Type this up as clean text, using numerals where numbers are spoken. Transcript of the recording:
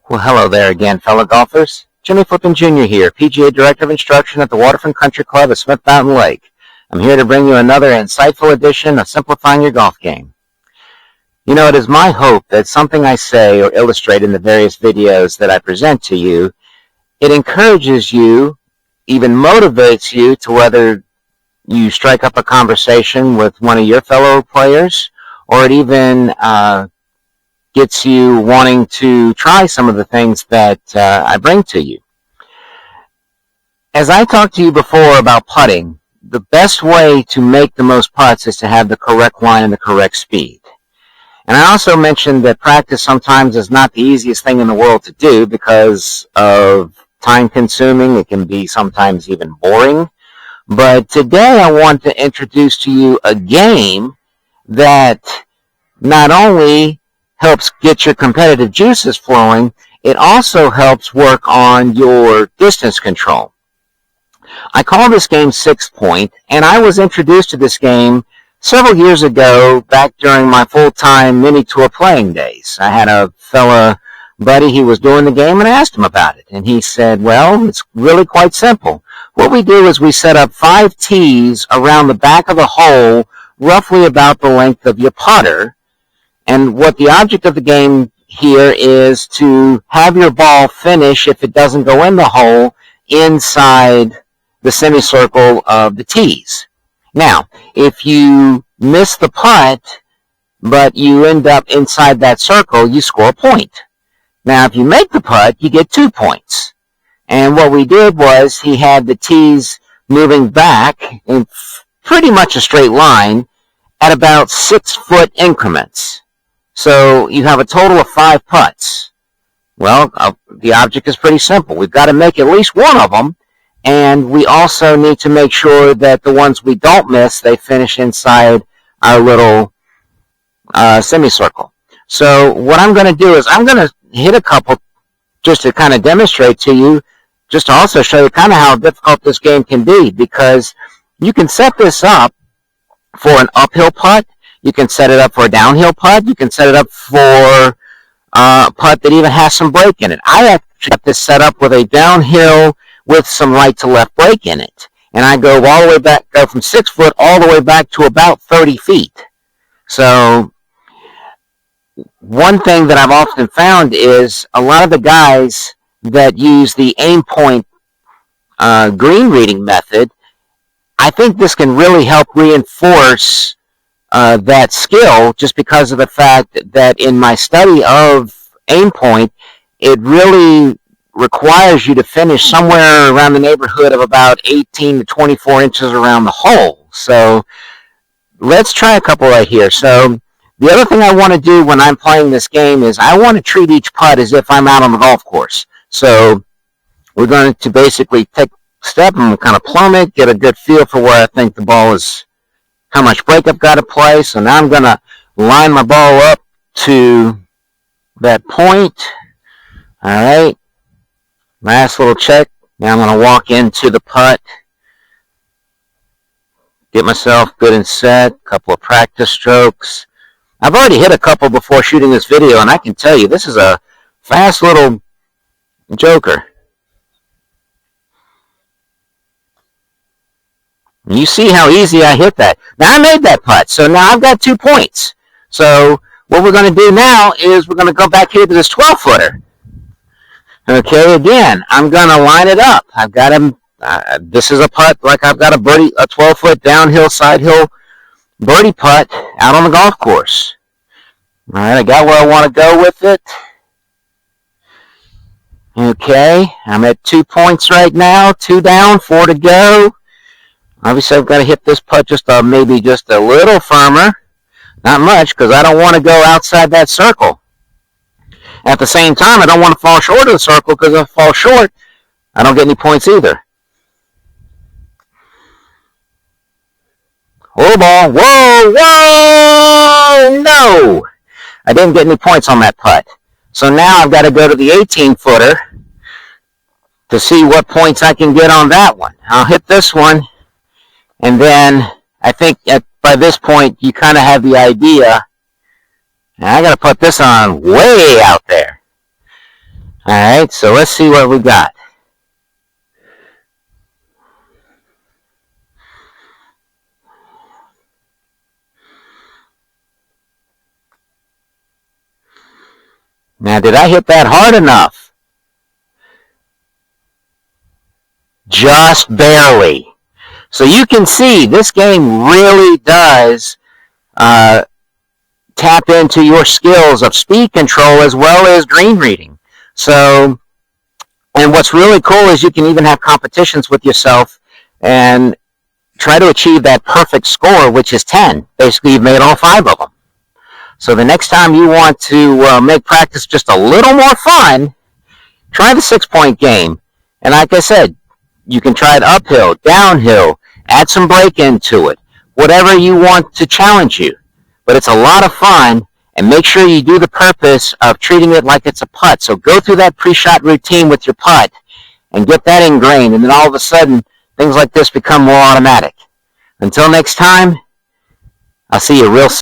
Well, hello there again, fellow golfers. Jimmy Flippin Jr. here, PGA Director of Instruction at the Waterfront Country Club at Smith Mountain Lake. I'm here to bring you another insightful edition of Simplifying Your Golf Game. You know, it is my hope that something I say or illustrate in the various videos that I present to you, it encourages you, even motivates you to whether you strike up a conversation with one of your fellow players, or it even gets you wanting to try some of the things that I bring to you. As I talked to you before about putting, the best way to make the most putts is to have the correct line and the correct speed. And I also mentioned that practice sometimes is not the easiest thing in the world to do because of time consuming. It can be sometimes even boring. But today I want to introduce to you a game that not only helps get your competitive juices flowing, it also helps work on your distance control. I call this game 6-Point, and I was introduced to this game several years ago back during my full-time mini tour playing days. I had a fella buddy, he was doing the game, and I asked him about it. And he said, well, it's really quite simple. What we do is we set up 5 tees around the back of the hole, roughly about the length of your putter. And what the object of the game here is to have your ball finish, if it doesn't go in the hole, inside the semicircle of the tees. Now, if you miss the putt, but you end up inside that circle, you score a point. Now, if you make the putt, you get 2 points. And what we did was he had the tees moving back in pretty much a straight line at about 6-foot increments. So you have a total of 5 putts. Well, the object is pretty simple. We've got to make at least one of them, and we also need to make sure that the ones we don't miss, they finish inside our little semicircle. So what I'm going to do is I'm going to hit a couple just to kind of demonstrate to you, just to also show you kind of how difficult this game can be, because you can set this up for an uphill putt. You can set it up for a downhill putt. You can set it up for a putt that even has some break in it. I actually have this set up with a downhill with some right to left break in it. And I go all the way back, go from 6 foot all the way back to about 30 feet. So one thing that I've often found is a lot of the guys that use the AimPoint green reading method, I think this can really help reinforce that skill, just because of the fact that in my study of AimPoint, it really requires you to finish somewhere around the neighborhood of about 18 to 24 inches around the hole. So let's try a couple right here. So the other thing I want to do when I'm playing this game is I want to treat each putt as if I'm out on the golf course. So we're going to basically take a step and kind of plumb it, get a good feel for where I think the ball is, how much break I've got to play. So now I'm going to line my ball up to that point. All right. Last little check. Now I'm going to walk into the putt. Get myself good and set. A couple of practice strokes. I've already hit a couple before shooting this video, and I can tell you this is a fast little joker. You see how easy I hit that. Now I made that putt, so now I've got 2 points. So what we're going to do now is we're going to go back here to this 12-footer. Okay, again, I'm going to line it up. I've got him. This is a putt like I've got a 12-foot downhill, side hill birdie putt out on the golf course. All right, I got where I want to go with it. Okay, I'm at 2 points right now. 2 down, 4 to go. Obviously, I've got to hit this putt just maybe just a little firmer. Not much, because I don't want to go outside that circle. At the same time, I don't want to fall short of the circle, because if I fall short, I don't get any points either. Oh, ball. Whoa, whoa, no! I didn't get any points on that putt. So now I've got to go to the 18-footer to see what points I can get on that one. I'll hit this one. And then I think by this point, you kind of have the idea. And I got to put this on way out there. Alright, so let's see what we got. Now, did I hit that hard enough? Just barely. So you can see this game really does tap into your skills of speed control as well as green reading. So, and what's really cool is you can even have competitions with yourself and try to achieve that perfect score, which is 10. Basically, you've made all 5 of them. So the next time you want to make practice just a little more fun, try the 6-point game. And like I said, you can try it uphill, downhill, add some break into it, whatever you want to challenge you. But it's a lot of fun, and make sure you do the purpose of treating it like it's a putt. So go through that pre-shot routine with your putt and get that ingrained, and then all of a sudden, things like this become more automatic. Until next time, I'll see you real soon.